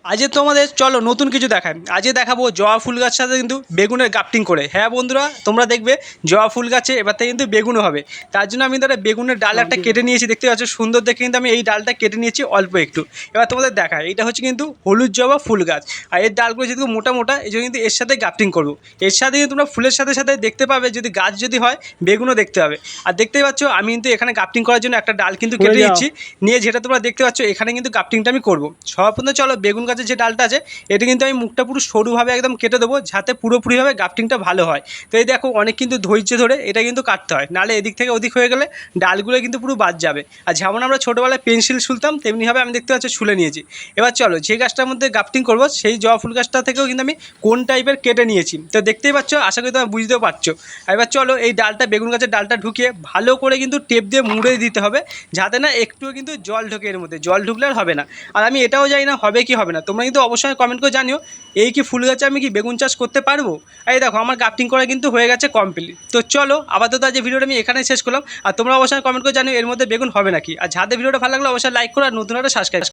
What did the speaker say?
আজকে তোমাদের চলো নতুন কিছু দেখায়। আজকে দেখাবো জবা ফুল গাছের সাথে কিন্তু বেগুনের গ্রাফটিং করে। হ্যাঁ বন্ধুরা, তোমরা দেখবে জবা ফুল গাছে এবার থেকে কিন্তু বেগুনও হবে। তার জন্য আমি ধরো বেগুনের ডাল একটা কেটে নিয়েছি, দেখতে পাচ্ছ সুন্দর দেখে কিন্তু আমি এই ডালটা কেটে নিয়েছি অল্প একটু। এবার তোমাদের দেখায়, এটা হচ্ছে কিন্তু হলুদ জবা ফুল গাছ। আর এর ডালগুলো যেহেতু মোটা মোটা, এই জন্য কিন্তু এর সাথে গ্রাফটিং করবো। এর সাথে কিন্তু তোমরা ফুলের সাথে সাথে দেখতে পাবে, যদি গাছ যদি হয় বেগুনও দেখতে পাবে। আর দেখতেই পাচ্ছ আমি কিন্তু এখানে গ্রাফটিং করার জন্য একটা ডাল কিন্তু কেটে নিচ্ছি, নিয়ে যেটা তোমরা দেখতে পাচ্ছ এখানে কিন্তু গ্রাফটিংটা আমি করবো। সর্বপ্রথম চলো বেগুন গাছের যে ডালটা আছে এটা কিন্তু আমি মুখটা পুরো সরুভাবে একদম কেটে দেবো, যাতে পুরোপুরিভাবে গ্রাফটিংটা ভালো হয়। তো এই দেখো অনেক কিন্তু ধৈর্য ধরে এটা কিন্তু কাটতে হয়, নাহলে এদিক থেকে ওদিক হয়ে গেলে ডালগুলো কিন্তু পুরো বাদ যাবে। আর যেমন আমরা ছোটোবেলায় পেন্সিল ছুলতাম তেমনিভাবে আমি দেখতে পাচ্ছি ছুলে নিয়েছি। এবার চলো যে গাছটার মধ্যে গ্রাফটিং করবো সেই জবা ফুল গাছটা থেকেও কিন্তু আমি কোন টাইপের কেটে নিয়েছি, তো দেখতেই পাচ্ছ, আশা করি তোমরা বুঝতেও পারছো। এবার চলো এই ডালটা বেগুন গাছের ডালটা ঢুকিয়ে ভালো করে কিন্তু টেপ দিয়ে মুড়ে দিতে হবে, যাতে না একটুও কিন্তু জল ঢোকে, এর মধ্যে জল ঢুকলে আর হবে না। আর আমি এটাও জানি না হবে কি হবে না, তোমরা কিন্তু অবশ্যই কমেন্ট করে জানিও এই কি ফুল গাছে আমি কি বেগুন চাষ করতে পারবো। এই দেখো আমার গ্রাফটিং করা কিন্তু হয়ে গেছে কমপ্লিট। তো চলো আপাতত আজ ভিডিওটা আমি এখানেই শেষ করলাম। আর তোমরা অবশ্যই কমেন্ট করে জানিও এর মধ্যে বেগুন হবে নাকি। আর যাদের ভিডিওটা ভালো লাগলো অবশ্যই লাইক করো, আর নতুন একটা সাবস্ক্রাইব।